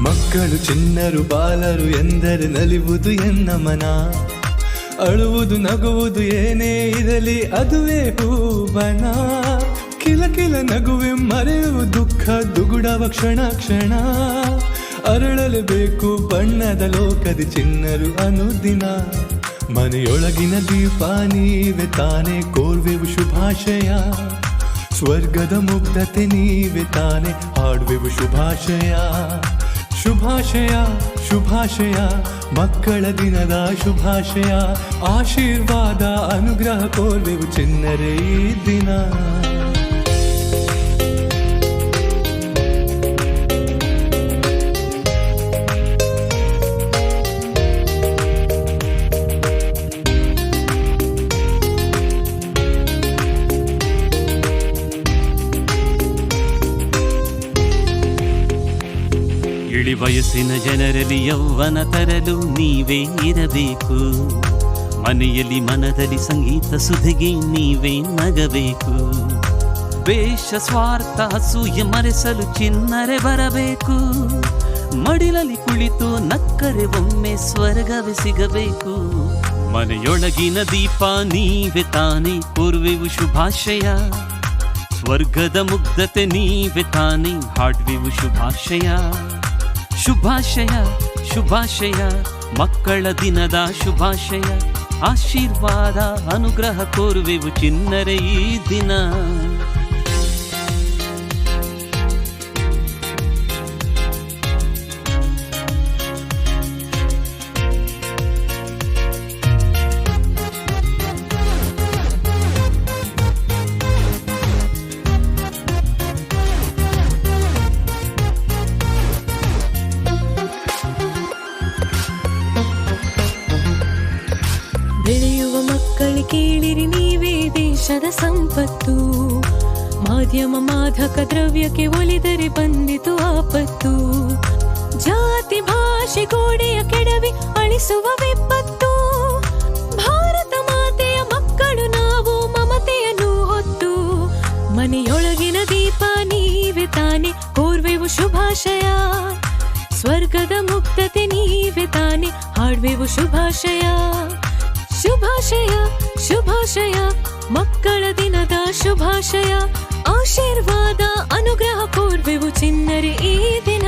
ಮಕ್ಕಳು ಚಿನ್ನರು ಬಾಲರು ಎಂದರೆ ನಲಿವುದು ಎನ್ನ ಮನ, ಅಳುವುದು ನಗುವುದು ಏನೇ ಇರಲಿ ಅದುವೇ ಹೂಬನ. ಕಿಲ ಕಿಲ ನಗುವೆ ಮರೆಯುವ ದುಃಖ ದುಗುಡವ ಕ್ಷಣ ಕ್ಷಣ, ಅರಳಲೇಬೇಕು ಬಣ್ಣದ ಲೋಕದಿ ಚಿನ್ನರು ಅನುದಿನ. ಮನೆಯೊಳಗಿನ ದೀಪ ನೀವೆ ತಾನೆ ಕೋರ್ವೆವು ಶುಭಾಶಯ, ಸ್ವರ್ಗದ ಮುಗ್ಧತೆ ನೀವೆ ತಾನೆ ಹಾಡುವೆವು ಶುಭಾಶಯ. ಶುಭಾಶಯ ಶುಭಾಶಯ ಮಕ್ಕಳ ದಿನದ ಶುಭಾಶಯ, ಆಶೀರ್ವಾದ ಅನುಗ್ರಹ ಕೋರ್ವೆವು ಚಿನ್ನರೇ ಈ ದಿನ. ಇಳಿ ವಯಸ್ಸಿನ ಜನರಲ್ಲಿ ಯೌವನ ತರಲು ನೀವೇ ಇರಬೇಕು, ಮನೆಯಲ್ಲಿ ಮನದಲ್ಲಿ ಸಂಗೀತ ಸುಧಿಗೆ ನೀವೇ ನಗಬೇಕು. ವೇಷ ಸ್ವಾರ್ಥ ಅಸೂಯೆ ಮರೆಸಲು ಚಿನ್ನರೆ ಬರಬೇಕು, ಮಡಿಲಲ್ಲಿ ಕುಳಿತು ನಕ್ಕರೆ ಒಮ್ಮೆ ಸ್ವರ್ಗವೇ ಸಿಗಬೇಕು. ಮನೆಯೊಳಗಿನ ದೀಪ ನೀವೆ ತಾನೆ ಕೋರುವೆವು ಶುಭಾಶಯ, ಸ್ವರ್ಗದ ಮುಗ್ಧತೆ ನೀವೆ ತಾನೆ ಹಾಡುವೆವು ಶುಭಾಶಯ. ಶುಭಾಶಯ ಶುಭಾಶಯ ಮಕ್ಕಳ ದಿನದ ಶುಭಾಶಯ, ಆಶೀರ್ವಾದ ಅನುಗ್ರಹ ಕೋರುವೆವು ಚಿನ್ನರೇ ಈ ದಿನ. ಬೆಳೆಯುವ ಮಕ್ಕಳು ಕೇಳಿರಿ ನೀವೇ ದೇಶದ ಸಂಪತ್ತು, ಮಾಧ್ಯಮ ಮಾದಕ ದ್ರವ್ಯಕ್ಕೆ ಒಲಿದರೆ ಬಂದಿತು ಆಪತ್ತು. ಜಾತಿ ಭಾಷೆ ಗೋಡೆಯ ಕೆಡವಿ ಅಳಿಸುವ ವಿಪತ್ತು, ಭಾರತ ಮಾತೆಯ ಮಕ್ಕಳು ನಾವು ಮಮತೆಯನ್ನು ಹೊತ್ತು. ಮನೆಯೊಳಗಿನ ದೀಪ ನೀವೆ ತಾನೆ ಕೋರ್ವೆವು ಶುಭಾಶಯ, ಸ್ವರ್ಗದ ಮುಕ್ತತೆ ನೀವೆ ತಾನೆ ಹಾಡುವೆವು ಶುಭಾಶಯ. ಶುಭಾಶಯ ಶುಭಾಶಯ ಮಕ್ಕಳ ದಿನದ ಶುಭಾಶಯ, ಆಶೀರ್ವಾದ ಅನುಗ್ರಹ ಕೋರ್ವೆವು ಚಿನ್ನರೇ ಈ ದಿನ.